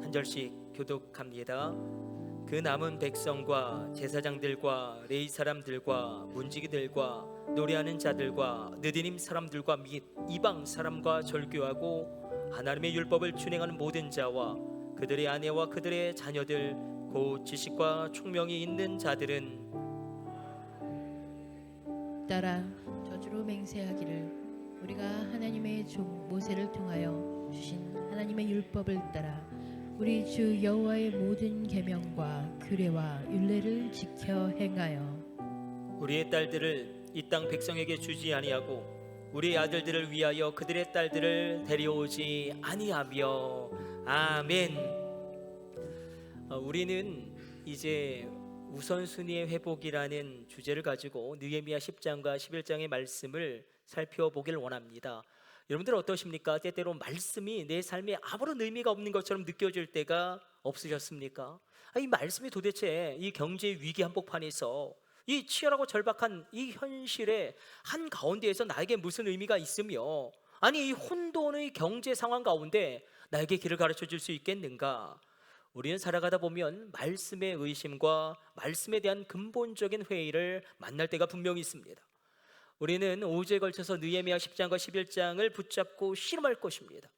한 절씩 교독합니다. 그 남은 백성과 제사장들과 레위 사람들과 문지기들과 노래하는 자들과 느디님 사람들과 및 이방 사람과 절교하고 하나님의 율법을 준행하는 모든 자와 그들의 아내와 그들의 자녀들 곧 지식과 총명이 있는 자들은 따라 저주로 맹세하기를 우리가 하나님의 종 모세를 통하여 주신 하나님의 율법을 따라 우리 주 여호와의 모든 계명과 규례와 율례를 지켜 행하여 우리의 딸들을 이 땅 백성에게 주지 아니하고 우리의 아들들을 위하여 그들의 딸들을 데려오지 아니하며. 아멘. 우리는 이제 우선순위의 회복이라는 주제를 가지고 느헤미야 10장과 11장의 말씀을 살펴보길 원합니다. 여러분들 어떠십니까? 때때로 말씀이 내 삶에 아무런 의미가 없는 것처럼 느껴질 때가 없으셨습니까? 이 말씀이 도대체 이 경제 위기 한복판에서 이 치열하고 절박한 이 현실의 한 가운데에서 나에게 무슨 의미가 있으며, 아니 이 혼돈의 경제 상황 가운데 나에게 길을 가르쳐 줄 수 있겠는가? 우리는 살아가다 보면 말씀의 의심과 말씀에 대한 근본적인 회의를 만날 때가 분명히 있습니다. 우리는 5주에 걸쳐서 느헤미야 10장과 11장을 붙잡고 씨름할 것입니다.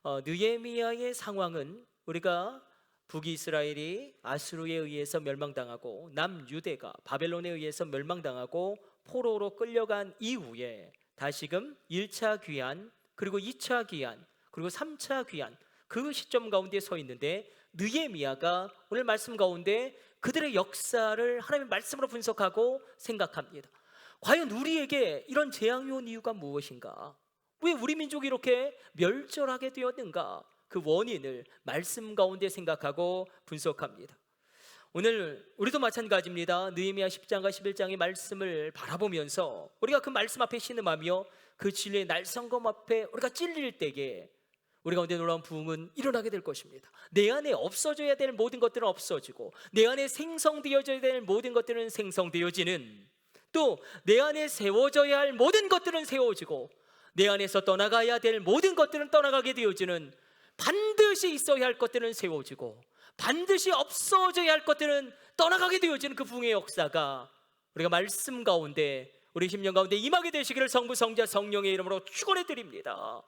느헤미야의 상황은 우리가 북이스라엘이 아수르에 의해서 멸망당하고 남유대가 바벨론에 의해서 멸망당하고 포로로 끌려간 이후에 다시금 1차 귀환, 그리고 2차 귀환, 그리고 3차 귀환, 그 시점 가운데 서 있는데 느헤미야가 오늘 말씀 가운데 그들의 역사를 하나님의 말씀으로 분석하고 생각합니다. 과연 우리에게 이런 재앙이 온 이유가 무엇인가? 왜 우리 민족이 이렇게 멸절하게 되었는가? 그 원인을 말씀 가운데 생각하고 분석합니다. 오늘 우리도 마찬가지입니다. 느헤미야 10장과 11장의 말씀을 바라보면서 우리가 그 말씀 앞에 신음하며 그 진리의 날성검 앞에 우리가 찔릴 때에 우리 가운데 놀라운 부흥은 일어나게 될 것입니다. 내 안에 없어져야 될 모든 것들은 없어지고 내 안에 생성되어져야 될 모든 것들은 생성되어지는, 또 내 안에 세워져야 할 모든 것들은 세워지고 내 안에서 떠나가야 될 모든 것들은 떠나가게 되어지는, 반드시 있어야 할 것들은 세워지고 반드시 없어져야 할 것들은 떠나가게 되어지는 그 부흥의 역사가 우리가 말씀 가운데 우리 심령 가운데 임하게 되시기를 성부 성자 성령의 이름으로 축원해 드립니다.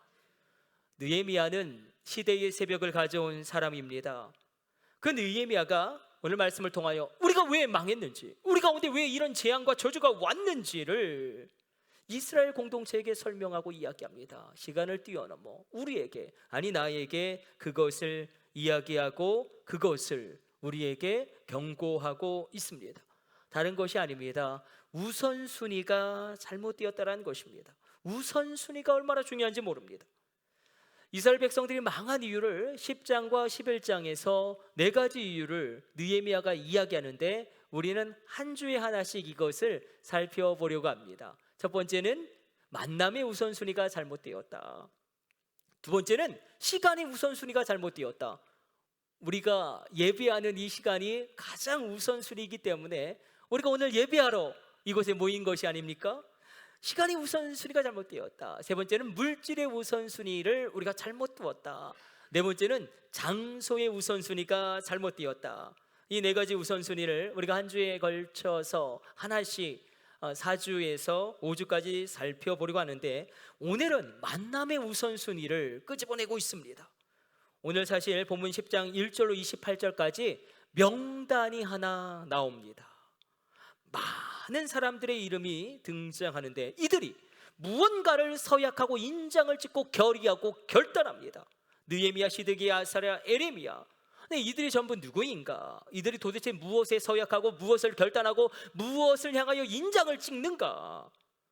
느헤미야는 시대의 새벽을 가져온 사람입니다. 그 느헤미야가 오늘 말씀을 통하여 우리가 왜 망했는지, 우리 가운데 왜 이런 재앙과 저주가 왔는지를 이스라엘 공동체에게 설명하고 이야기합니다. 시간을 뛰어넘어 우리에게, 아니 나에게 그것을 이야기하고 그것을 우리에게 경고하고 있습니다. 다른 것이 아닙니다. 우선순위가 잘못되었다는 것입니다. 우선순위가 얼마나 중요한지 모릅니다. 이스라엘 백성들이 망한 이유를 10장과 11장에서 4가지 이유를 느헤미야가 이야기하는데 우리는 한 주에 하나씩 이것을 살펴보려고 합니다. 첫 번째는 만남의 우선순위가 잘못되었다. 두 번째는 시간의 우선순위가 잘못되었다. 우리가 예배하는 이 시간이 가장 우선순위이기 때문에 우리가 오늘 예배하러 이곳에 모인 것이 아닙니까? 시간의 우선순위가 잘못되었다. 세 번째는 물질의 우선순위를 우리가 잘못 두었다. 네 번째는 장소의 우선순위가 잘못되었다. 이 4가지 우선순위를 우리가 한 주에 걸쳐서 하나씩 4주에서 5주까지 살펴보려고 하는데 오늘은 만남의 우선순위를 끄집어내고 있습니다. 오늘 사실 본문 10장 1절로 28절까지 명단이 하나 나옵니다. 많은 사람들의 이름이 등장하는데 이들이 무언가를 서약하고 인장을 찍고 결의하고 결단합니다. 느헤미야, 시드기야, 아사랴, 에레미야. 이들이 전부 누구인가? 이들이 도대체 무엇에 서약하고 무엇을 결단하고 무엇을 향하여 인장을 찍는가?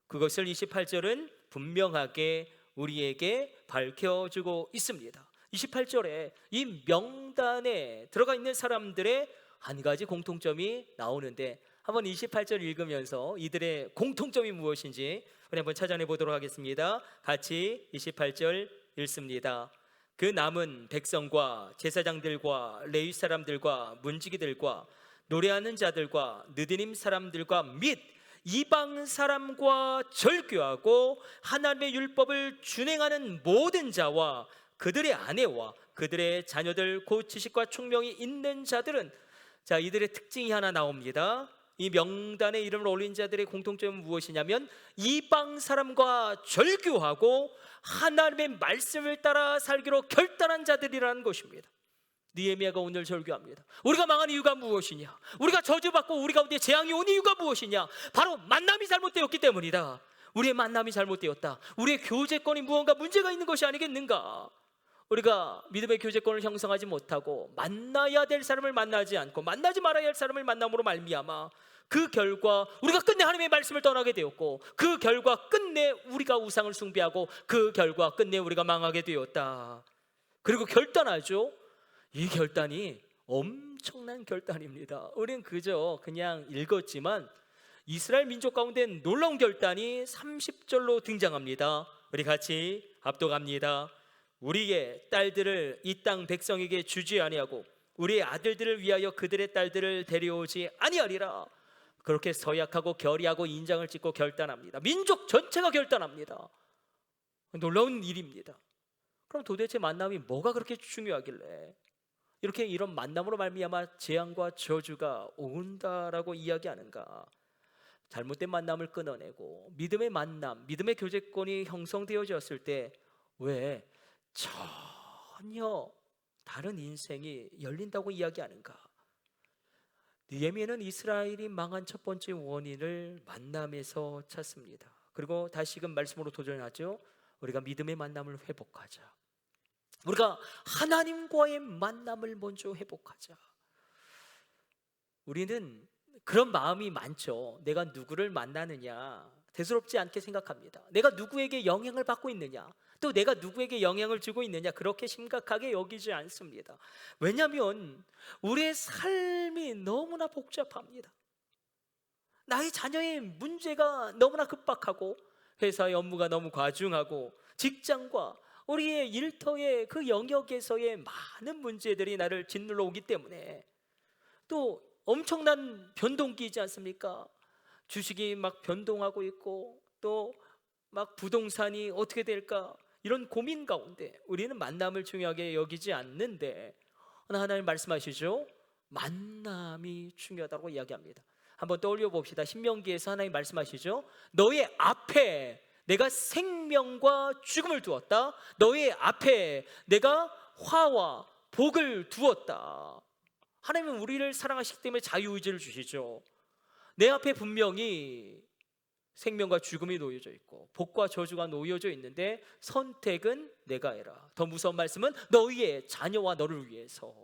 그것을 28절은 분명하게 우리에게 밝혀주고 있습니다. 28절에 이 명단에 들어가 있는 사람들의 한 가지 공통점이 나오는데 한번 28절 읽으면서 이들의 공통점이 무엇인지 우리 한번 찾아내 보도록 하겠습니다. 같이 28절 읽습니다. 그 남은 백성과 제사장들과 레위 사람들과 문지기들과 노래하는 자들과 느디님 사람들과 및 이방 사람과 절교하고 하나님의 율법을 준행하는 모든 자와 그들의 아내와 그들의 자녀들 곧 지식과 총명이 있는 자들은, 자, 이들의 특징이 하나 나옵니다. 이 명단에 이름을 올린 자들의 공통점은 무엇이냐면 이방 사람과 절교하고 하나님의 말씀을 따라 살기로 결단한 자들이라는 것입니다. 느헤미야가 오늘 절규합니다. 우리가 망한 이유가 무엇이냐? 우리가 저주받고 우리 가운데 재앙이 온 이유가 무엇이냐? 바로 만남이 잘못되었기 때문이다. 우리의 만남이 잘못되었다. 우리의 교제권이 무언가 문제가 있는 것이 아니겠는가? 우리가 믿음의 교제권을 형성하지 못하고 만나야 될 사람을 만나지 않고 만나지 말아야 할 사람을 만남으로 말미암아 그 결과 우리가 끝내 하나님의 말씀을 떠나게 되었고, 그 결과 끝내 우리가 우상을 숭배하고, 그 결과 끝내 우리가 망하게 되었다. 그리고 결단하죠. 이 결단이 엄청난 결단입니다. 우리는 그냥 읽었지만 이스라엘 민족 가운데 놀라운 결단이 30절로 등장합니다. 우리 같이 합독합니다. 우리의 딸들을 이 땅 백성에게 주지 아니하고 우리의 아들들을 위하여 그들의 딸들을 데려오지 아니하리라. 그렇게 서약하고 결의하고 인장을 찍고 결단합니다. 민족 전체가 결단합니다. 놀라운 일입니다. 그럼 도대체 만남이 뭐가 그렇게 중요하길래 이렇게 이런 만남으로 말미암아 재앙과 저주가 온다라고 이야기하는가? 잘못된 만남을 끊어내고 믿음의 만남, 믿음의 교제권이 형성되어졌을 때 왜 전혀 다른 인생이 열린다고 이야기하는가? 느헤미야는 이스라엘이 망한 첫 번째 원인을 만남에서 찾습니다. 그리고 다시금 말씀으로 도전하죠. 우리가 믿음의 만남을 회복하자. 우리가 하나님과의 만남을 먼저 회복하자. 우리는 그런 마음이 많죠. 내가 누구를 만나느냐 대수롭지 않게 생각합니다. 내가 누구에게 영향을 받고 있느냐, 또 내가 누구에게 영향을 주고 있느냐, 그렇게 심각하게 여기지 않습니다. 왜냐하면 우리의 삶이 너무나 복잡합니다. 나의 자녀의 문제가 너무나 급박하고, 회사의 업무가 너무 과중하고, 직장과 우리의 일터의 그 영역에서의 많은 문제들이 나를 짓눌러 오기 때문에, 또 엄청난 변동기이지 않습니까? 주식이 막 변동하고 있고, 또 막 부동산이 어떻게 될까, 이런 고민 가운데 우리는 만남을 중요하게 여기지 않는데 하나님 말씀하시죠. 만남이 중요하다고 이야기합니다. 한번 떠올려 봅시다. 신명기에서 하나님 말씀하시죠. 너의 앞에 내가 생명과 죽음을 두었다. 너의 앞에 내가 화와 복을 두었다. 하나님은 우리를 사랑하시기 때문에 자유의지를 주시죠. 내 앞에 분명히 생명과 죽음이 놓여져 있고 복과 저주가 놓여져 있는데 선택은 내가 해라. 더 무서운 말씀은 너희의 자녀와 너를 위해서.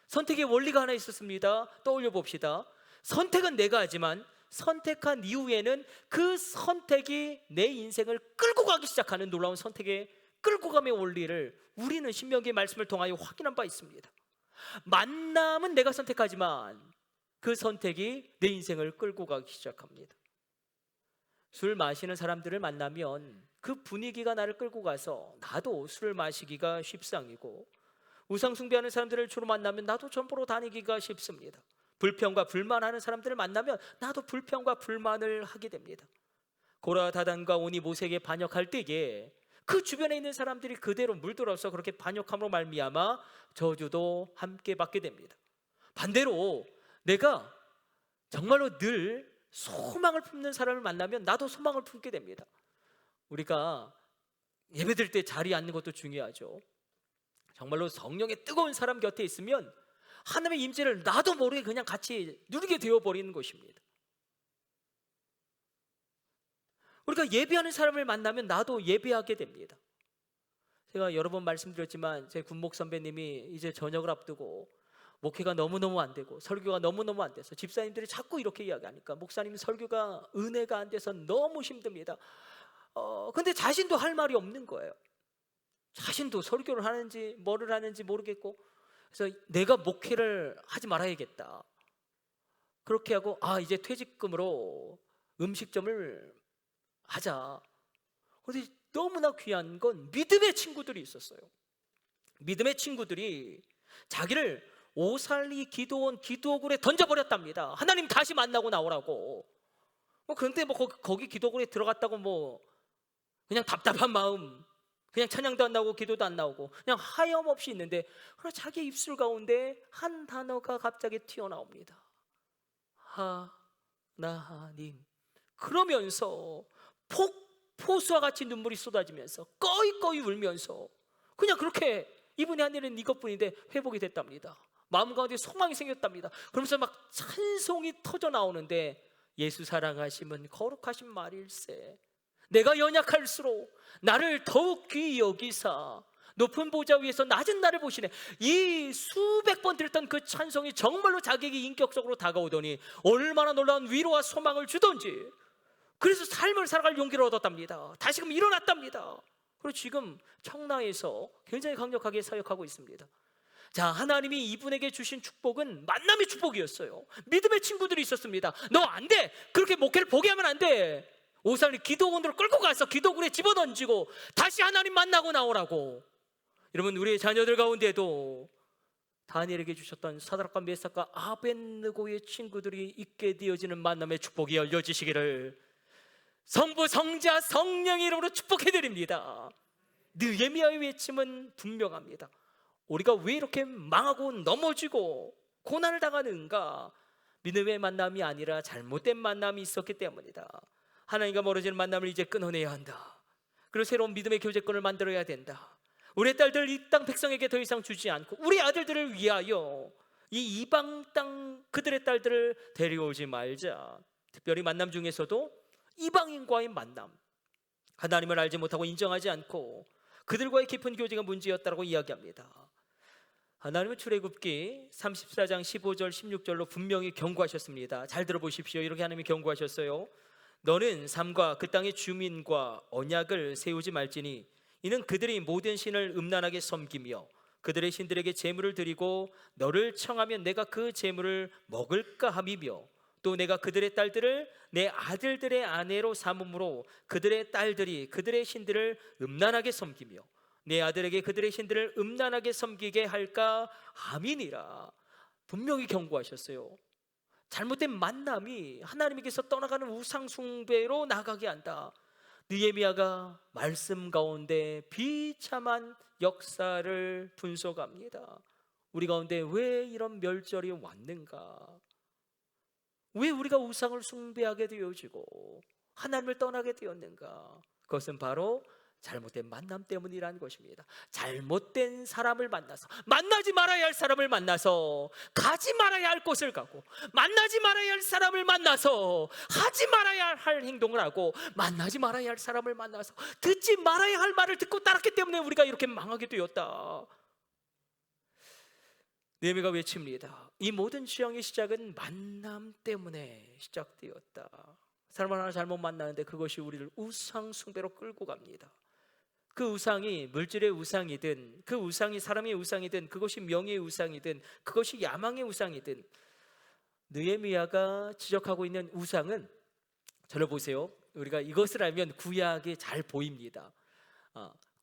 선택의 원리가 하나 있었습니다. 떠올려 봅시다. 선택은 내가 하지만 선택한 이후에는 그 선택이 내 인생을 끌고 가기 시작하는 놀라운 선택의 끌고 감의 원리를 우리는 신명기의 말씀을 통하여 확인한 바 있습니다. 만남은 내가 선택하지만 그 선택이 내 인생을 끌고 가기 시작합니다. 술 마시는 사람들을 만나면 그 분위기가 나를 끌고 가서 나도 술을 마시기가 쉽상이고, 우상 숭배하는 사람들을 주로 만나면 나도 점포로 다니기가 쉽습니다. 불평과 불만하는 사람들을 만나면 나도 불평과 불만을 하게 됩니다. 고라 다단과 오니 모세에게 반역할 때에 그 주변에 있는 사람들이 그대로 물들어서 그렇게 반역함으로 말미암아 저주도 함께 받게 됩니다. 반대로 내가 정말로 늘 소망을 품는 사람을 만나면 나도 소망을 품게 됩니다. 우리가 예배드릴 때 자리에 앉는 것도 중요하죠. 정말로 성령의 뜨거운 사람 곁에 있으면 하나님의 임재를 나도 모르게 그냥 같이 누리게 되어버리는 것입니다. 우리가 예배하는 사람을 만나면 나도 예배하게 됩니다. 제가 여러 번 말씀드렸지만 제 군목 선배님이 이제 전역을 앞두고 목회가 너무너무 안 되고 설교가 너무너무 안 돼서 집사님들이 자꾸 이렇게 이야기하니까 목사님 설교가 은혜가 안 돼서 너무 힘듭니다. 근데 자신도 할 말이 없는 거예요. 자신도 설교를 하는지 뭐를 하는지 모르겠고, 그래서 내가 목회를 하지 말아야겠다. 그렇게 하고 이제 퇴직금으로 음식점을 하자. 그런데 너무나 귀한 건 믿음의 친구들이 있었어요. 믿음의 친구들이 자기를 오살리 기도원 기도굴에 던져버렸답니다. 하나님 다시 만나고 나오라고. 그런데 거기 기도굴에 들어갔다고 그냥 답답한 마음 그냥 찬양도 안 나오고 기도도 안 나오고 그냥 하염없이 있는데, 그러나 자기 입술 가운데 한 단어가 갑자기 튀어나옵니다. 하나님. 그러면서 폭포수와 같이 눈물이 쏟아지면서 꺼이꺼이 울면서 그냥 그렇게 이분의 한 일은 이것뿐인데 회복이 됐답니다. 마음 가운데 소망이 생겼답니다. 그러면서 막 찬송이 터져 나오는데, 예수 사랑하심은 거룩하신 말일세, 내가 연약할수록 나를 더욱 귀히 여기사 높은 보좌 위에서 낮은 나를 보시네. 이 수백 번 들었던 그 찬송이 정말로 자기에게 인격적으로 다가오더니 얼마나 놀라운 위로와 소망을 주던지, 그래서 삶을 살아갈 용기를 얻었답니다. 다시금 일어났답니다. 그리고 지금 청라에서 굉장히 강력하게 사역하고 있습니다. 자, 하나님이 이분에게 주신 축복은 만남의 축복이었어요. 믿음의 친구들이 있었습니다. 너 안 돼, 그렇게 목회를 포기하면 안 돼. 오산을 기도원으로 끌고 가서 기도굴에 집어던지고 다시 하나님 만나고 나오라고. 여러분, 우리의 자녀들 가운데도 다니엘에게 주셨던 사드락과 메삭과 아벳느고의 친구들이 있게 되어지는 만남의 축복이 열려지시기를 성부, 성자, 성령의 이름으로 축복해드립니다. 느헤미야의 외침은 분명합니다. 우리가 왜 이렇게 망하고 넘어지고 고난을 당하는가? 믿음의 만남이 아니라 잘못된 만남이 있었기 때문이다. 하나님과 멀어지는 만남을 이제 끊어내야 한다. 그리고 새로운 믿음의 교제권을 만들어야 된다. 우리의 딸들 이 땅 백성에게 더 이상 주지 않고 우리 아들들을 위하여 이 이방 땅 그들의 딸들을 데려오지 말자. 특별히 만남 중에서도 이방인과의 만남, 하나님을 알지 못하고 인정하지 않고 그들과의 깊은 교제가 문제였다고 이야기합니다. 하나님은 출애굽기 34장 15절 16절로 분명히 경고하셨습니다. 잘 들어보십시오. 이렇게 하나님이 경고하셨어요. 너는 삼가 그 땅의 주민과 언약을 세우지 말지니 이는 그들이 모든 신을 음란하게 섬기며 그들의 신들에게 제물을 드리고 너를 청하면 내가 그 제물을 먹을까 함이며, 또 내가 그들의 딸들을 내 아들들의 아내로 삼음으로 그들의 딸들이 그들의 신들을 음란하게 섬기며 내 아들에게 그들의 신들을 음란하게 섬기게 할까 함이니라. 분명히 경고하셨어요. 잘못된 만남이 하나님께서 떠나가는 우상 숭배로 나가게 한다. 느헤미야가 말씀 가운데 비참한 역사를 분석합니다. 우리 가운데 왜 이런 멸절이 왔는가? 왜 우리가 우상을 숭배하게 되어지고 하나님을 떠나게 되었는가? 그것은 바로 잘못된 만남 때문이라는 것입니다. 잘못된 사람을 만나서, 만나지 말아야 할 사람을 만나서 가지 말아야 할 곳을 가고, 만나지 말아야 할 사람을 만나서 하지 말아야 할 행동을 하고, 만나지 말아야 할 사람을 만나서 듣지 말아야 할 말을 듣고 따랐기 때문에 우리가 이렇게 망하게 되었다. 느헤미야가 외칩니다. 이 모든 지향의 시작은 만남 때문에 시작되었다. 사람을 하나 잘못 만나는데 그것이 우리를 우상 숭배로 끌고 갑니다. 그 우상이 물질의 우상이든, 그 우상이 사람의 우상이든, 그것이 명예의 우상이든, 그것이 야망의 우상이든, 느헤미야가 지적하고 있는 우상은, 저를 보세요. 우리가 이것을 알면 구약이 잘 보입니다.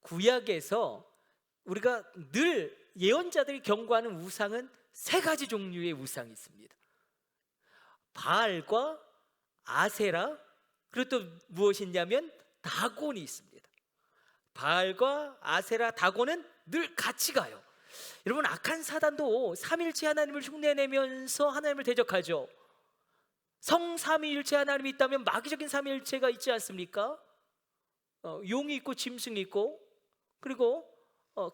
구약에서 우리가 늘 예언자들이 경고하는 우상은 세 가지 종류의 우상이 있습니다. 바알과 아세라, 그리고 또 무엇이 있냐면 다곤이 있습니다. 바알과 아세라, 다곤은 늘 같이 가요. 여러분, 악한 사단도 삼일체 하나님을 흉내내면서 하나님을 대적하죠. 성삼위일체 하나님이 있다면 마귀적인 삼위일체가 있지 않습니까? 용이 있고 짐승이 있고, 그리고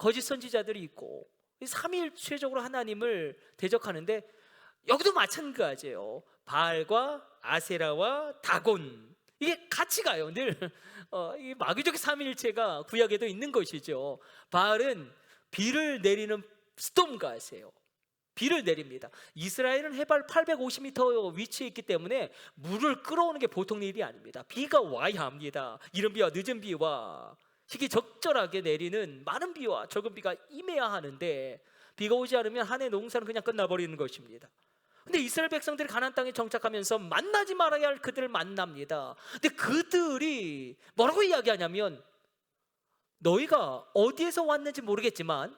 거짓 선지자들이 있고, 삼위일체적으로 하나님을 대적하는데 여기도 마찬가지예요. 바알과 아세라와 다곤, 이게 같이 가요. 늘 이 마귀적 삼위일체가 구약에도 있는 것이죠. 바알은 비를 내리는 스톰가세요. 비를 내립니다. 이스라엘은 해발 850m 위치에 있기 때문에 물을 끌어오는 게 보통 일이 아닙니다. 비가 와야 합니다. 이른 비와 늦은 비와 시기적절하게 내리는 많은 비와 적은 비가 임해야 하는데, 비가 오지 않으면 한 해 농사는 그냥 끝나버리는 것입니다. 근데 이스라엘 백성들이 가나안 땅에 정착하면서 만나지 말아야 할 그들을 만납니다. 근데 그들이 뭐라고 이야기하냐면, 너희가 어디에서 왔는지 모르겠지만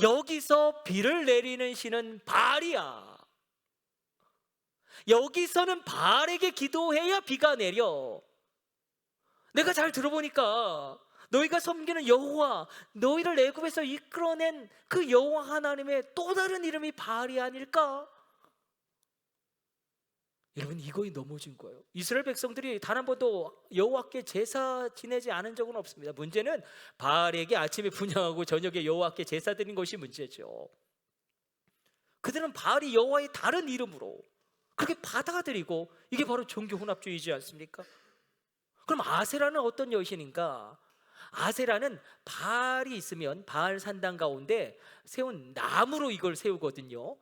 여기서 비를 내리는 신은 바알이야. 여기서는 바알에게 기도해야 비가 내려. 내가 잘 들어보니까 너희가 섬기는 여호와, 너희를 애굽에서 이끌어낸 그 여호와 하나님의 또 다른 이름이 바알이 아닐까? 여러분, 이거에 넘어진 거예요. 이스라엘 백성들이 단 한 번도 여호와께 제사 지내지 않은 적은 없습니다. 문제는 바알에게 아침에 분향하고 저녁에 여호와께 제사 드린 것이 문제죠. 그들은 바알이 여호와의 다른 이름으로 그렇게 받아들이고, 이게 바로 종교 혼합주의지 않습니까? 그럼 아세라는 어떤 여신인가? 아세라는 바알이 있으면 바알 산당 가운데 세운 나무로 이걸 세우거든요.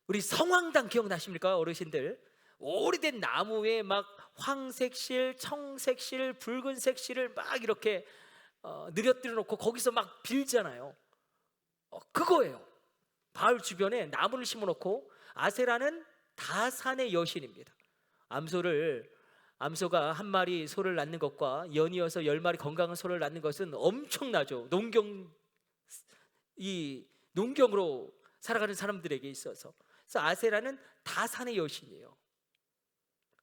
우리 성황당 기억나십니까, 어르신들? 오래된 나무에 막 황색 실, 청색 실, 붉은색 실을 막 이렇게 늘여뜨려 놓고 거기서 막 빌잖아요. 그거예요. 바알 주변에 나무를 심어 놓고, 아세라는 다산의 여신입니다. 암소가 한 마리 소를 낳는 것과 연이어서 10마리 건강한 소를 낳는 것은 엄청나죠. 농경으로 살아가는 사람들에게 있어서. 그래서 아세라는 다산의 여신이에요.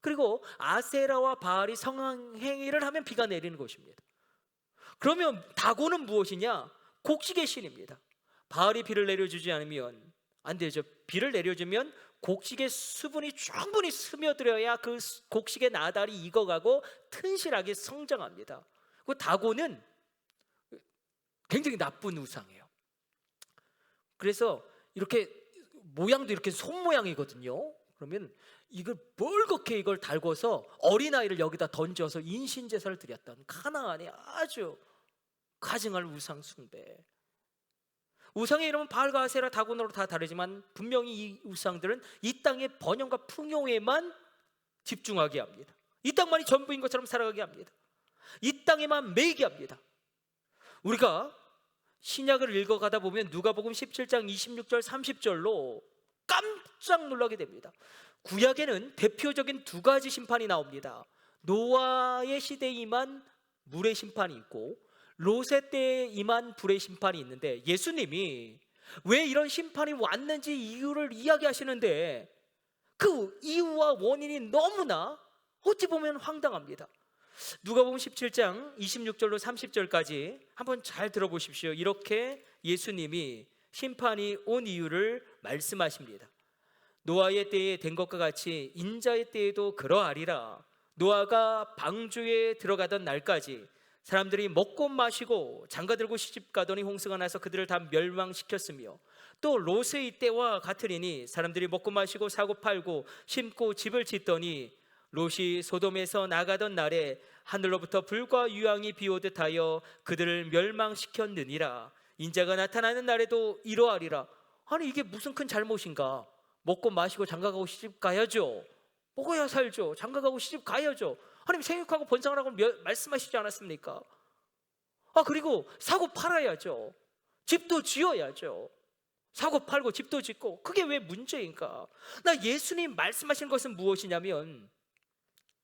그리고 아세라와 바알이 성행위를 하면 비가 내리는 것입니다. 그러면 다곤은 무엇이냐? 곡식의 신입니다. 바알이 비를 내려주지 않으면 안 되죠. 비를 내려주면 곡식의 수분이 충분히 스며들어야 그 곡식의 나달이 익어가고 튼실하게 성장합니다. 그 다곤은 굉장히 나쁜 우상이에요. 그래서 이렇게 모양도 이렇게 손 모양이거든요. 그러면 이걸 멀겋게 이걸 달궈서 어린아이를 여기다 던져서 인신제사를 드렸던 가나안의 아주 가증할 우상 숭배. 우상의 이름은 바알과 아세라, 다곤으로 다 다르지만 분명히 이 우상들은 이 땅의 번영과 풍요에만 집중하게 합니다. 이 땅만이 전부인 것처럼 살아가게 합니다. 이 땅에만 매이게 합니다. 우리가 신약을 읽어가다 보면 누가복음 17장 26절 30절로 깜짝 놀라게 됩니다. 구약에는 대표적인 두 가지 심판이 나옵니다. 노아의 시대에 임한 물의 심판이 있고 롯의 때에 임한 불의 심판이 있는데, 예수님이 왜 이런 심판이 왔는지 이유를 이야기하시는데 그 이유와 원인이 너무나 어찌 보면 황당합니다. 누가복음 17장 26절로 30절까지 한번 잘 들어보십시오. 이렇게 예수님이 심판이 온 이유를 말씀하십니다. 노아의 때에 된 것과 같이 인자의 때에도 그러하리라. 노아가 방주에 들어가던 날까지 사람들이 먹고 마시고 장가들고 시집가더니 홍수가 나서 그들을 다 멸망시켰으며, 또 롯의 때와 같으리니 사람들이 먹고 마시고 사고 팔고 심고 집을 짓더니 롯이 소돔에서 나가던 날에 하늘로부터 불과 유황이 비오듯 하여 그들을 멸망시켰느니라. 인자가 나타나는 날에도 이러하리라. 아니, 이게 무슨 큰 잘못인가? 먹고 마시고 장가가고 시집 가야죠. 먹어야 살죠. 장가가고 시집 가야죠. 하나님 생육하고 번성하라고 말씀하시지 않았습니까? 그리고 사고 팔아야죠. 집도 지어야죠. 사고 팔고 집도 짓고. 그게 왜 문제인가? 나 예수님 말씀하신 것은 무엇이냐면,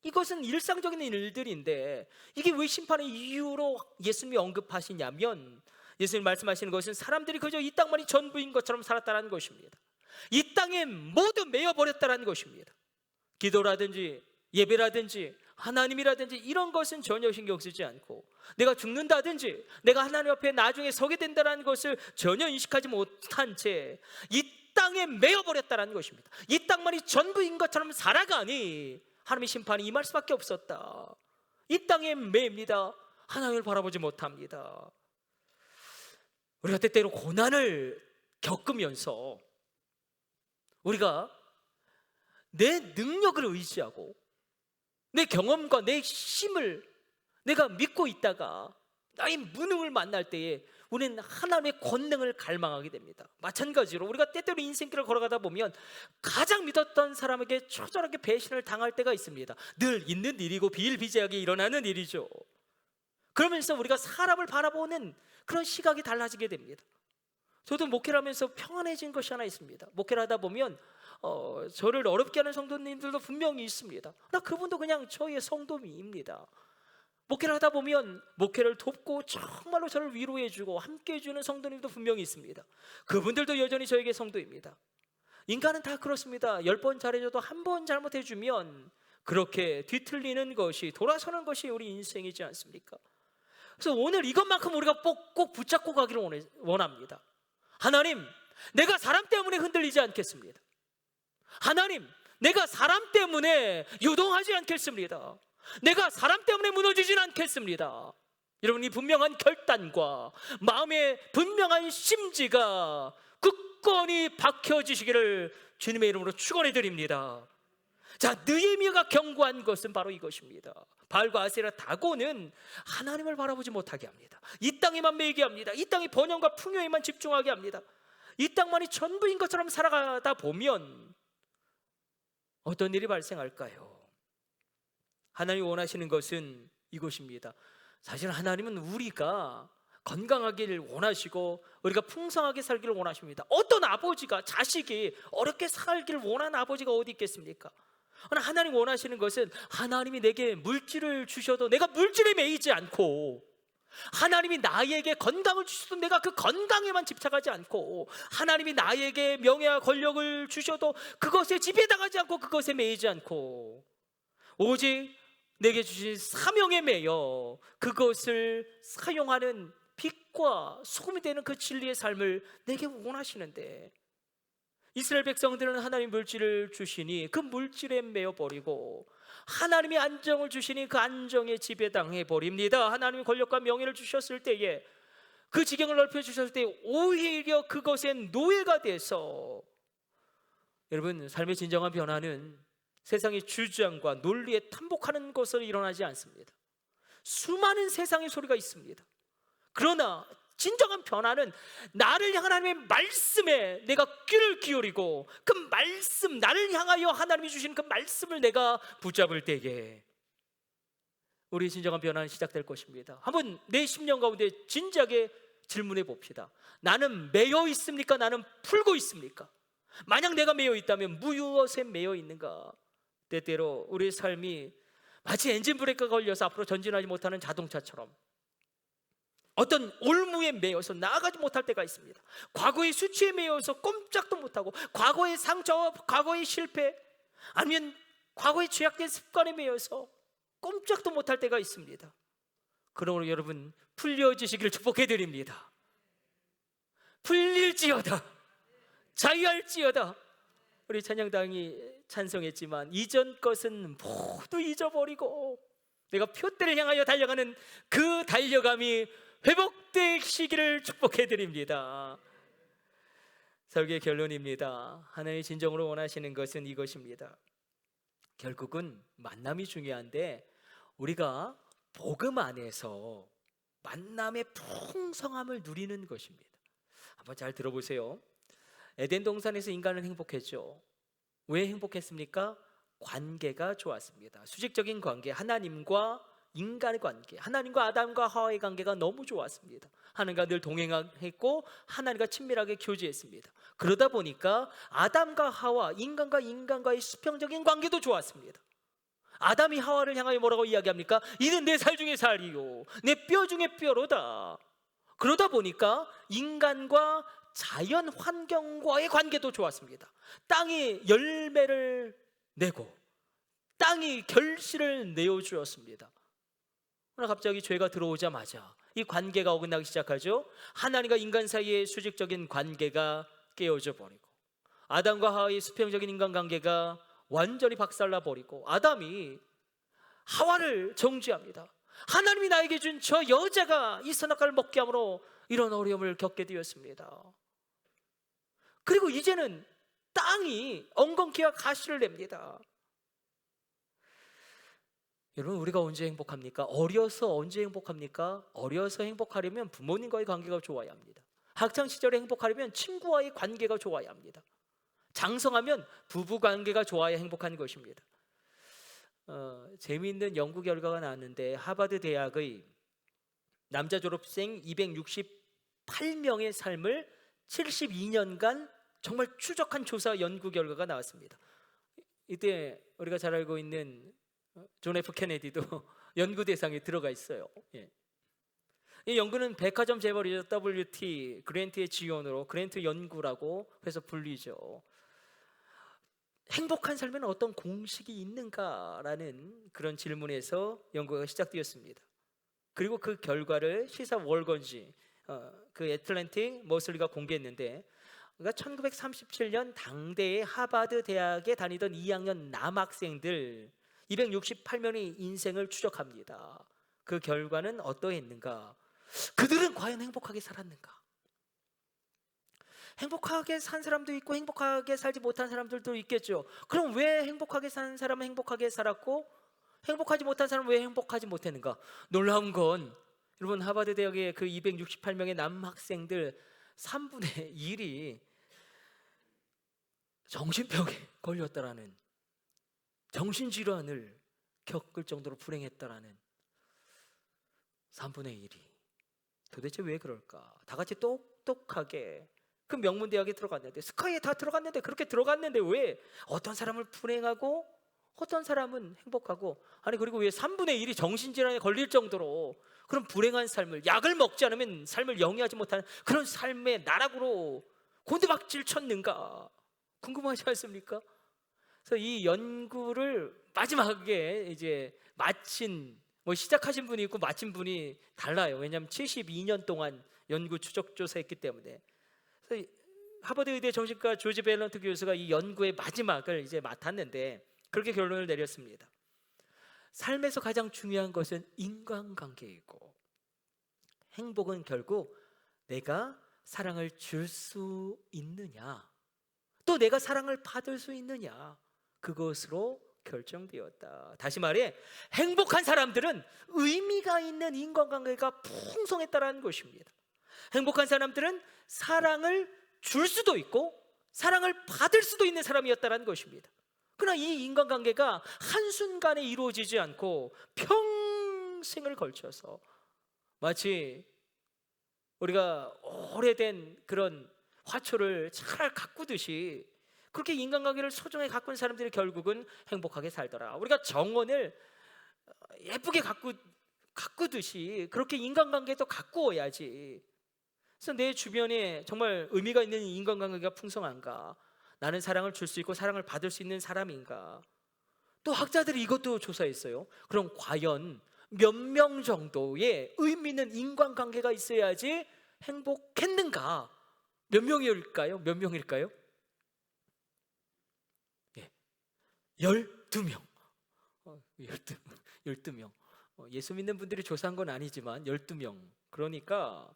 이것은 일상적인 일들인데 이게 왜 심판의 이유로 예수님이 언급하시냐면, 예수님 말씀하시는 것은 사람들이 그저 이 땅만이 전부인 것처럼 살았다는 것입니다. 이 땅에 모두 매여버렸다는 것입니다. 기도라든지 예배라든지 하나님이라든지 이런 것은 전혀 신경 쓰지 않고, 내가 죽는다든지 내가 하나님 앞에 나중에 서게 된다는 것을 전혀 인식하지 못한 채 이 땅에 매여버렸다는 것입니다. 이 땅만이 전부인 것처럼 살아가니 하나님의 심판이 임할 수밖에 없었다. 이 땅에 매입니다. 하나님을 바라보지 못합니다. 우리가 때때로 고난을 겪으면서 우리가 내 능력을 의지하고 내 경험과 내 힘을 내가 믿고 있다가 나의 무능을 만날 때에 우리는 하나님의 권능을 갈망하게 됩니다. 마찬가지로 우리가 때때로 인생길을 걸어가다 보면 가장 믿었던 사람에게 처절하게 배신을 당할 때가 있습니다. 늘 있는 일이고 비일비재하게 일어나는 일이죠. 그러면서 우리가 사람을 바라보는 그런 시각이 달라지게 됩니다. 저도 목회를 하면서 평안해진 것이 하나 있습니다. 목회를 하다 보면 저를 어렵게 하는 성도님들도 분명히 있습니다. 나 그분도 그냥 저의 성도입니다. 목회를 하다 보면 목회를 돕고 정말로 저를 위로해주고 함께해주는 성도님도 분명히 있습니다. 그분들도 여전히 저에게 성도입니다. 인간은 다 그렇습니다. 10번 잘해줘도 한 번 잘못해주면 그렇게 뒤틀리는 것이, 돌아서는 것이 우리 인생이지 않습니까? 그래서 오늘 이것만큼 우리가 꼭 붙잡고 가기를 원합니다. 하나님, 내가 사람 때문에 흔들리지 않겠습니다. 하나님, 내가 사람 때문에 요동하지 않겠습니다. 내가 사람 때문에 무너지진 않겠습니다. 여러분, 이 분명한 결단과 마음의 분명한 심지가 굳건히 박혀지시기를 주님의 이름으로 축원해 드립니다. 자, 느헤미야가 경고한 것은 바로 이것입니다. 바알과 아세라 다고는 하나님을 바라보지 못하게 합니다. 이 땅에만 매이게 합니다. 이 땅의 번영과 풍요에만 집중하게 합니다. 이 땅만이 전부인 것처럼 살아가다 보면 어떤 일이 발생할까요? 하나님이 원하시는 것은 이것입니다. 사실 하나님은 우리가 건강하기를 원하시고 우리가 풍성하게 살기를 원하십니다. 어떤 아버지가 자식이 어렵게 살기를 원하는 아버지가 어디 있겠습니까? 그러나 하나님 원하시는 것은 하나님이 내게 물질을 주셔도 내가 물질에 매이지 않고, 하나님이 나에게 건강을 주셔도 내가 그 건강에만 집착하지 않고, 하나님이 나에게 명예와 권력을 주셔도 그것에 지배당하지 않고 그것에 매이지 않고, 오직 내게 주신 사명에 매여 그것을 사용하는 빛과 소금이 되는 그 진리의 삶을 내게 원하시는데, 이스라엘 백성들은 하나님 물질을 주시니 그 물질에 매여 버리고, 하나님이 안정을 주시니 그 안정에 지배당해 버립니다. 하나님이 권력과 명예를 주셨을 때에, 그 지경을 넓혀 주셨을 때 오히려 그것에 노예가 돼서, 여러분, 삶의 진정한 변화는 세상의 주장과 논리에 탐복하는 것으로 일어나지 않습니다. 수많은 세상의 소리가 있습니다. 그러나 진정한 변화는 나를 향한 하나님의 말씀에 내가 귀를 기울이고, 그 말씀, 나를 향하여 하나님이 주신 그 말씀을 내가 붙잡을 때에 우리 진정한 변화는 시작될 것입니다. 한번 내 심령 가운데 진지하게 질문해 봅시다. 나는 매여 있습니까? 나는 풀고 있습니까? 만약 내가 매여 있다면 무엇에 매여 있는가? 때때로 우리의 삶이 마치 엔진 브레이크가 걸려서 앞으로 전진하지 못하는 자동차처럼 어떤 올무에 매여서 나아가지 못할 때가 있습니다. 과거의 수치에 매여서 꼼짝도 못하고, 과거의 상처와 과거의 실패, 아니면 과거의 죄악된 습관에 매여서 꼼짝도 못할 때가 있습니다. 그러므로 여러분, 풀려지시기를 축복해 드립니다. 풀릴지어다, 자유할지어다. 우리 찬양당이 찬송했지만 이전 것은 모두 잊어버리고 내가 표대를 향하여 달려가는 그 달려감이 회복되시기를 축복해 드립니다. 설교의 결론입니다. 하나님이 진정으로 원하시는 것은 이것입니다. 결국은 만남이 중요한데, 우리가 복음 안에서 만남의 풍성함을 누리는 것입니다. 한번 잘 들어보세요. 에덴 동산에서 인간은 행복했죠. 왜 행복했습니까? 관계가 좋았습니다. 수직적인 관계, 하나님과 인간의 관계, 하나님과 아담과 하와의 관계가 너무 좋았습니다. 하나님과 늘 동행했고 하나님과 친밀하게 교제했습니다. 그러다 보니까 아담과 하와, 인간과 인간과의 수평적인 관계도 좋았습니다. 아담이 하와를 향하여 뭐라고 이야기합니까? 이는 내 살 중에 살이요 내 뼈 중에 뼈로다. 그러다 보니까 인간과 자연 환경과의 관계도 좋았습니다. 땅이 열매를 내고 땅이 결실을 내어주었습니다. 그러나 갑자기 죄가 들어오자마자 이 관계가 어긋나기 시작하죠. 하나님과 인간 사이의 수직적인 관계가 깨어져 버리고, 아담과 하와의 수평적인 인간관계가 완전히 박살나 버리고, 아담이 하와를 정죄합니다. 하나님이 나에게 준 저 여자가 이 선악과를 먹게 함으로 이런 어려움을 겪게 되었습니다. 그리고 이제는 땅이 엉겅퀴와 가시를 냅니다. 여러분, 우리가 언제 행복합니까? 어려서 언제 행복합니까? 어려서 행복하려면 부모님과의 관계가 좋아야 합니다. 학창시절에 행복하려면 친구와의 관계가 좋아야 합니다. 장성하면 부부 관계가 좋아야 행복한 것입니다. 재미있는 연구 결과가 나왔는데, 하버드 대학의 남자 졸업생 268명의 삶을 72년간 정말 추적한 조사 연구 결과가 나왔습니다. 이때 우리가 잘 알고 있는 존 F 케네디도 연구 대상에 들어가 있어요. 이 연구는 백화점 재벌이죠. WT 그랜트의 지원으로 그랜트 연구라고 해서 불리죠. 행복한 삶에는 어떤 공식이 있는가라는 그런 질문에서 연구가 시작되었습니다. 그리고 그 결과를 시사 월권지 그 애틀랜틱 머슬리가 공개했는데, 그러니까 1937년 당대의 하버드 대학에 다니던 2학년 남학생들 268명의 인생을 추적합니다. 그 결과는 어떠했는가? 그들은 과연 행복하게 살았는가? 행복하게 산 사람도 있고 행복하게 살지 못한 사람들도 있겠죠. 그럼 왜 행복하게 산 사람은 행복하게 살았고 행복하지 못한 사람은 왜 행복하지 못했는가? 놀라운 건 여러분, 하버드 대학의 그 268명의 남학생들 3분의 1이 정신병에 걸렸다라는, 정신질환을 겪을 정도로 불행했다라는 3분의 1이. 도대체 왜 그럴까? 다 같이 똑똑하게 그 명문대학에 들어갔는데, 스카이에 다 들어갔는데, 그렇게 들어갔는데 왜 어떤 사람은 불행하고 어떤 사람은 행복하고, 아니 그리고 왜 3분의 1이 정신질환에 걸릴 정도로 그런 불행한 삶을, 약을 먹지 않으면 삶을 영위하지 못하는 그런 삶의 나락으로 곤두박질 쳤는가 궁금하지 않습니까? 그래서 이 연구를 마지막에 이제 마친, 시작하신 분이 있고 마친 분이 달라요. 왜냐하면 72년 동안 연구 추적 조사했기 때문에. 그래서 하버드 의대 정신과 조지 밸런트 교수가 이 연구의 마지막을 이제 맡았는데 그렇게 결론을 내렸습니다. 삶에서 가장 중요한 것은 인간관계이고, 행복은 결국 내가 사랑을 줄 수 있느냐, 또 내가 사랑을 받을 수 있느냐, 그것으로 결정되었다. 다시 말해, 행복한 사람들은 의미가 있는 인간관계가 풍성했다라는 것입니다. 행복한 사람들은 사랑을 줄 수도 있고 사랑을 받을 수도 있는 사람이었다라는 것입니다. 그러나 이 인간관계가 한순간에 이루어지지 않고 평생을 걸쳐서, 마치 우리가 오래된 그런 화초를 잘 가꾸듯이 그렇게 인간관계를 소중하게 가꾼 사람들이 결국은 행복하게 살더라. 우리가 정원을 예쁘게 가꾸듯이 그렇게 인간관계도 가꾸어야지. 그래서 내 주변에 정말 의미가 있는 인간관계가 풍성한가? 나는 사랑을 줄 수 있고 사랑을 받을 수 있는 사람인가? 또 학자들이 이것도 조사했어요. 그럼 과연 몇 명 정도의 의미 있는 인간관계가 있어야지 행복했는가? 몇 명일까요? 몇 명일까요? 12명. 12명. 예수 믿는 분들이 조사한 건 아니지만 12명. 그러니까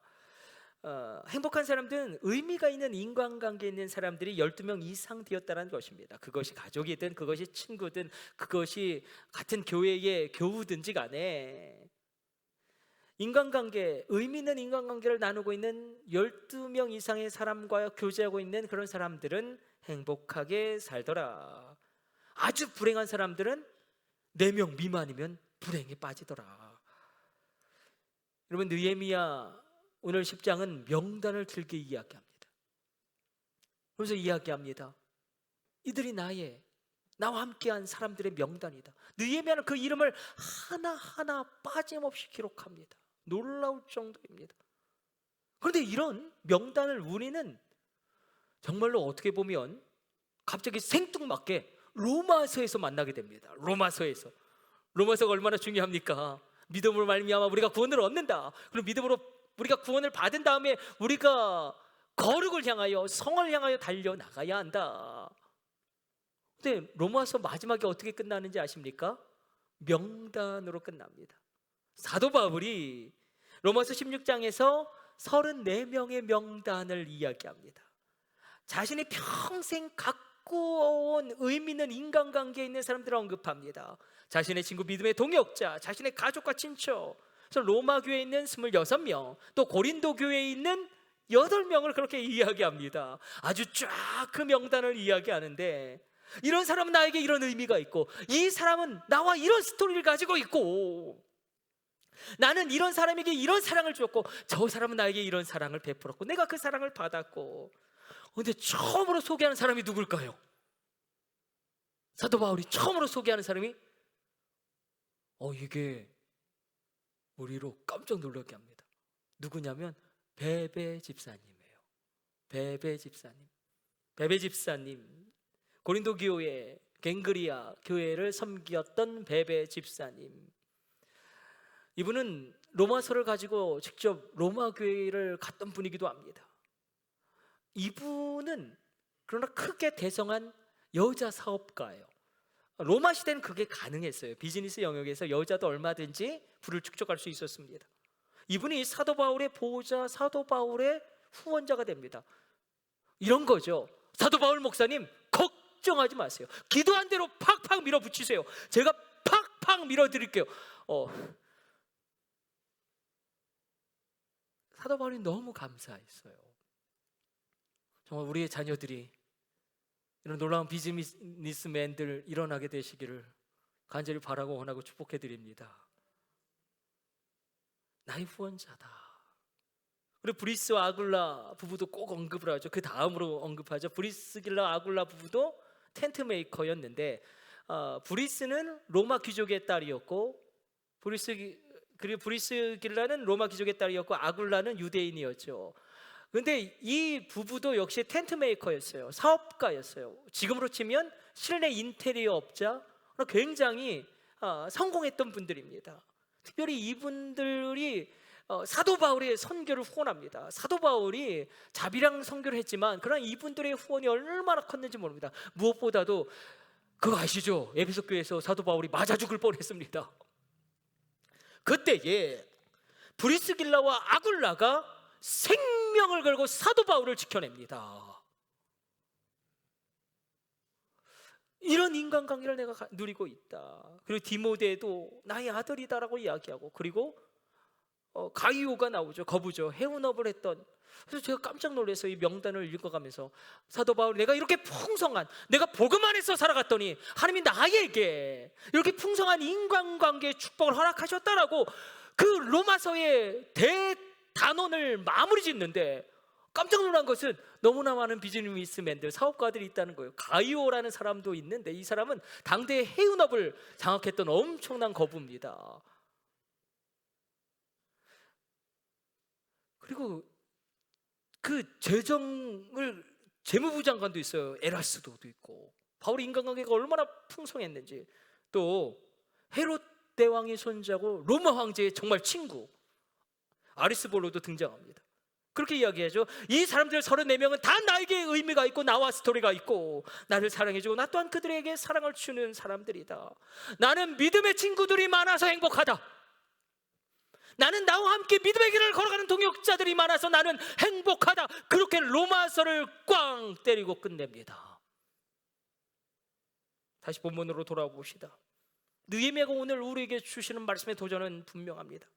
행복한 사람들은 의미가 있는 인간관계에 있는 사람들이 12명 이상 되었다는 것입니다. 그것이 가족이든 그것이 친구든 그것이 같은 교회의 교우든지 간에 인간관계, 의미 있는 인간관계를 나누고 있는 12명 이상의 사람과 교제하고 있는 그런 사람들은 행복하게 살더라. 아주 불행한 사람들은 4명 미만이면 불행에 빠지더라. 여러분, 느헤미야 오늘 10장은 명단을 들게 이야기합니다. 그래서 이야기합니다. 이들이 나와 함께한 사람들의 명단이다. 느헤미야는 그 이름을 하나하나 빠짐없이 기록합니다. 놀라울 정도입니다. 그런데 이런 명단을 우리는 정말로 어떻게 보면 갑자기 생뚱맞게 로마서에서 만나게 됩니다. 로마서가 얼마나 중요합니까? 믿음으로 말미암아 우리가 구원을 얻는다. 그럼 믿음으로 우리가 구원을 받은 다음에 우리가 거룩을 향하여, 성을 향하여 달려나가야 한다. 근데 로마서 마지막에 어떻게 끝나는지 아십니까? 명단으로 끝납니다. 사도 바울이 로마서 16장에서 34명의 명단을 이야기합니다. 자신이 평생 갖고온 의미 있는 인간관계에 있는 사람들을 언급합니다. 자신의 친구, 믿음의 동역자, 자신의 가족과 친척. 그래서 로마 교회에 있는 26명, 또 고린도 교회에 있는 8명을 그렇게 이야기합니다. 아주 쫙 그 명단을 이야기하는데, 이런 사람은 나에게 이런 의미가 있고, 이 사람은 나와 이런 스토리를 가지고 있고, 나는 이런 사람에게 이런 사랑을 줬고, 저 사람은 나에게 이런 사랑을 베풀었고, 내가 그 사랑을 받았고. 근데 처음으로 소개하는 사람이 누굴까요? 사도 바울이 처음으로 소개하는 사람이 이게 우리로 깜짝 놀라게 합니다. 누구냐면 베베 집사님이에요. 베베 집사님, 고린도 교회 갱그리아 교회를 섬겼던 베베 집사님. 이분은 로마서를 가지고 직접 로마 교회를 갔던 분이기도 합니다. 이분은 그러나 크게 대성한 여자 사업가예요. 로마 시대는 그게 가능했어요. 비즈니스 영역에서 여자도 얼마든지 부를 축적할 수 있었습니다. 이분이 사도 바울의 보호자, 사도 바울의 후원자가 됩니다. 이런 거죠. 사도 바울 목사님, 걱정하지 마세요. 기도한 대로 팍팍 밀어붙이세요. 제가 팍팍 밀어드릴게요. 사도 바울이 너무 감사했어요. 정말 우리의 자녀들이 이런 놀라운 비즈니스맨들 일어나게 되시기를 간절히 바라고 원하고 축복해 드립니다. 나의 후원자다. 우리 브리스와 아굴라 부부도 꼭 언급을 하죠. 그 다음으로 언급하죠. 브리스길라 아굴라 부부도 텐트 메이커였는데 브리스는 로마 귀족의 딸이었고 그리고 브리스길라는 로마 귀족의 딸이었고 아굴라는 유대인이었죠. 그런데 이 부부도 역시 텐트 메이커였어요. 사업가였어요. 지금으로 치면 실내 인테리어 업자, 굉장히 성공했던 분들입니다. 특별히 이분들이 사도 바울의 선교를 후원합니다. 사도 바울이 자비랑 선교를 했지만 그러나 이분들의 후원이 얼마나 컸는지 모릅니다. 무엇보다도 그거 아시죠? 에베소 교회에서 사도 바울이 맞아 죽을 뻔했습니다. 그때에 브리스길라와 아굴라가 생명을 걸고 사도 바울을 지켜냅니다. 이런 인간관계를 내가 누리고 있다. 그리고 디모데도 나의 아들이다라고 이야기하고, 그리고 가이오가 나오죠. 거부죠. 해운업을 했던. 그래서 제가 깜짝 놀라서 이 명단을 읽어가면서 사도 바울, 내가 이렇게 풍성한, 내가 복음 안에서 살아갔더니 하나님이 나에게 이렇게 풍성한 인간관계의 축복을 허락하셨다라고 그 로마서의 대단원을 마무리 짓는데, 깜짝 놀란 것은 너무나 많은 비즈니스맨들, 사업가들이 있다는 거예요. 가이오라는 사람도 있는데 이 사람은 당대의 해운업을 장악했던 엄청난 거부입니다. 그리고 그 재무부 장관도 있어요. 에라스도도 있고. 바울이 인간관계가 얼마나 풍성했는지. 또 헤롯 대왕의 손자고 로마 황제의 정말 친구 아리스볼로도 등장합니다. 그렇게 이야기하죠. 이 사람들 34명은 다 나에게 의미가 있고 나와 스토리가 있고 나를 사랑해주고 나 또한 그들에게 사랑을 주는 사람들이다. 나는 믿음의 친구들이 많아서 행복하다. 나는 나와 함께 믿음의 길을 걸어가는 동역자들이 많아서 나는 행복하다. 그렇게 로마서를 꽝 때리고 끝냅니다. 다시 본문으로 돌아봅시다. 느헤미야가 오늘 우리에게 주시는 말씀의 도전은 분명합니다.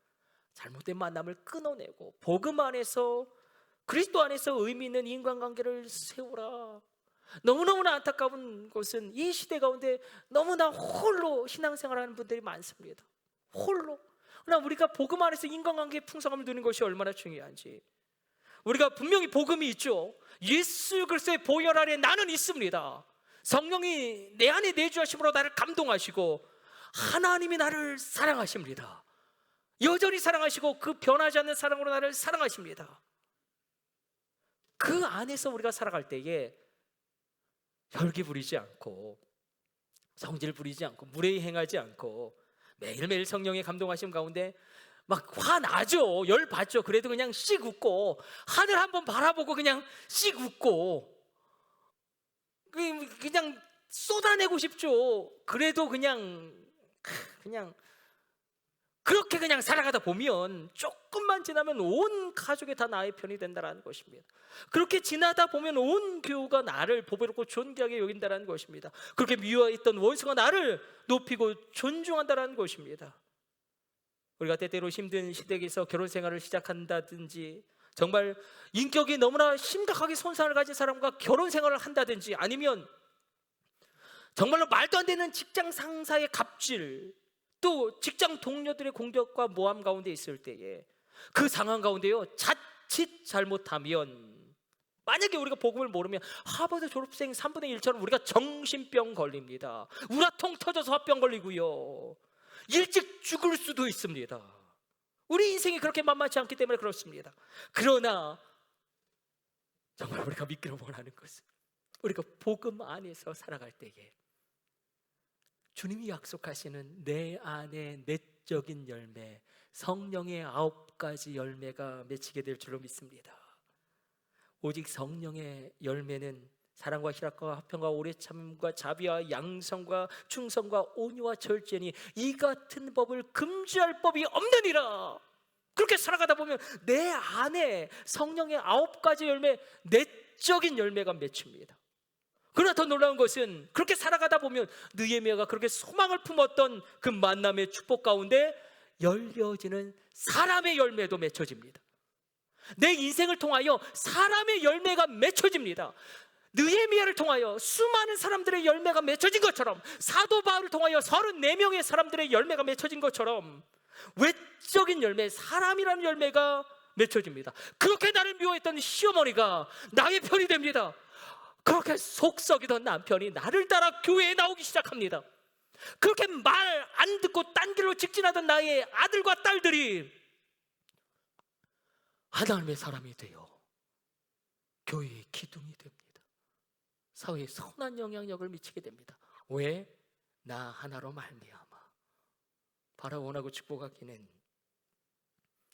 잘못된 만남을 끊어내고 복음 안에서, 그리스도 안에서 의미 있는 인간관계를 세우라. 너무너무나 안타까운 것은 이 시대 가운데 너무나 홀로 신앙생활하는 분들이 많습니다. 홀로. 그러나 우리가 복음 안에서 인간관계의 풍성함을 누리는 것이 얼마나 중요한지. 우리가 분명히 복음이 있죠. 예수 그리스도의 보혈 아래 나는 있습니다. 성령이 내 안에 내주하심으로 나를 감동하시고 하나님이 나를 사랑하십니다. 여전히 사랑하시고 그 변하지 않는 사랑으로 나를 사랑하십니다. 그 안에서 우리가 살아갈 때에 혈기 부리지 않고 성질 부리지 않고 무례히 행하지 않고 매일매일 성령의 감동하심 가운데 막 화나죠. 열받죠. 그래도 그냥 씩 웃고 하늘 한번 바라보고 그냥 씩 웃고 그냥 쏟아내고 싶죠. 그래도 그냥 그렇게 그냥 살아가다 보면 조금만 지나면 온 가족이 다 나의 편이 된다는 것입니다. 그렇게 지나다 보면 온 교우가 나를 보배롭고 존귀하게 여긴다는 것입니다. 그렇게 미워했던 원수가 나를 높이고 존중한다는 것입니다. 우리가 때때로 힘든 시댁에서 결혼 생활을 시작한다든지, 정말 인격이 너무나 심각하게 손상을 가진 사람과 결혼 생활을 한다든지, 아니면 정말로 말도 안 되는 직장 상사의 갑질, 또 직장 동료들의 공격과 모함 가운데 있을 때에 그 상황 가운데요, 자칫 잘못하면, 만약에 우리가 복음을 모르면 하버드 졸업생 3분의 1처럼 우리가 정신병 걸립니다. 우라통 터져서 화병 걸리고요, 일찍 죽을 수도 있습니다. 우리 인생이 그렇게 만만치 않기 때문에 그렇습니다. 그러나 정말 우리가 믿기를 원하는 것은, 우리가 복음 안에서 살아갈 때에 주님이 약속하시는 내 안에 외적인 열매, 성령의 9가지 열매가 맺히게 될 줄로 믿습니다. 오직 성령의 열매는 사랑과 희락과 화평과 오래 참음과 자비와 양성과 충성과 온유와 절제니 이 같은 법을 금지할 법이 없느니라. 그렇게 살아가다 보면 내 안에 성령의 9가지 열매, 내적인 열매가 맺힙니다. 그러나 더 놀라운 것은 그렇게 살아가다 보면 느헤미야가 그렇게 소망을 품었던 그 만남의 축복 가운데 열려지는 사람의 열매도 맺혀집니다. 내 인생을 통하여 사람의 열매가 맺혀집니다. 느헤미야를 통하여 수많은 사람들의 열매가 맺혀진 것처럼, 사도 바울을 통하여 34명의 사람들의 열매가 맺혀진 것처럼 외적인 열매, 사람이라는 열매가 맺혀집니다. 그렇게 나를 미워했던 시어머니가 나의 편이 됩니다. 그렇게 속썩이던 남편이 나를 따라 교회에 나오기 시작합니다. 그렇게 말 안 듣고 딴 길로 직진하던 나의 아들과 딸들이 하나님의 사람이 되어 교회의 기둥이 됩니다. 사회에 선한 영향력을 미치게 됩니다. 왜? 나 하나로 말미암아. 바라원하고 축복하기는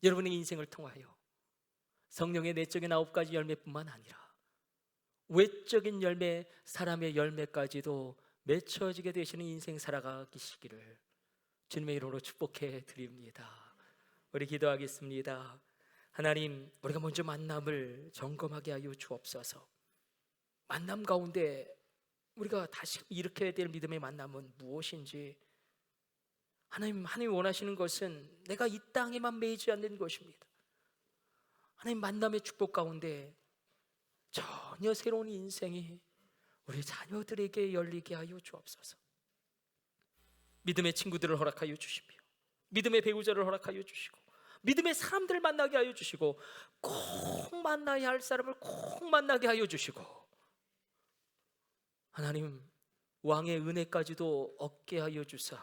여러분의 인생을 통하여 성령의 내적인 9가지 열매뿐만 아니라 외적인 열매, 사람의 열매까지도 맺혀지게 되시는 인생 살아가시기를 주님의 이름으로 축복해 드립니다. 우리 기도하겠습니다. 하나님, 우리가 먼저 만남을 점검하게 하여 주옵소서. 만남 가운데 우리가 다시 일으켜야 될 믿음의 만남은 무엇인지, 하나님 원하시는 것은 내가 이 땅에만 매이지 않는 것입니다. 하나님, 만남의 축복 가운데 전혀 새로운 인생이 우리 자녀들에게 열리게 하여 주옵소서. 믿음의 친구들을 허락하여 주시며, 믿음의 배우자를 허락하여 주시고, 믿음의 사람들을 만나게 하여 주시고, 꼭 만나야 할 사람을 꼭 만나게 하여 주시고, 하나님, 왕의 은혜까지도 얻게 하여 주사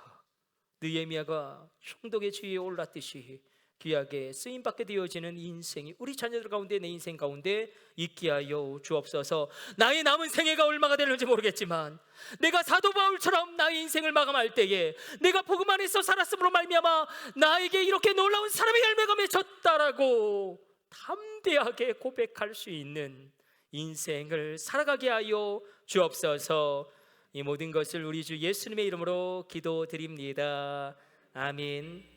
느헤미야가 형독의 지위에 올랐듯이 귀하게 쓰임받게 되어지는 인생이 우리 자녀들 가운데, 내 인생 가운데 있게 하여 주옵소서. 나의 남은 생애가 얼마가 되는지 모르겠지만 내가 사도 바울처럼 나의 인생을 마감할 때에 내가 복음 안에서 살았음으로 말미암아 나에게 이렇게 놀라운 사람의 열매가 맺혔다라고 담대하게 고백할 수 있는 인생을 살아가게 하여 주옵소서. 이 모든 것을 우리 주 예수님의 이름으로 기도드립니다. 아멘.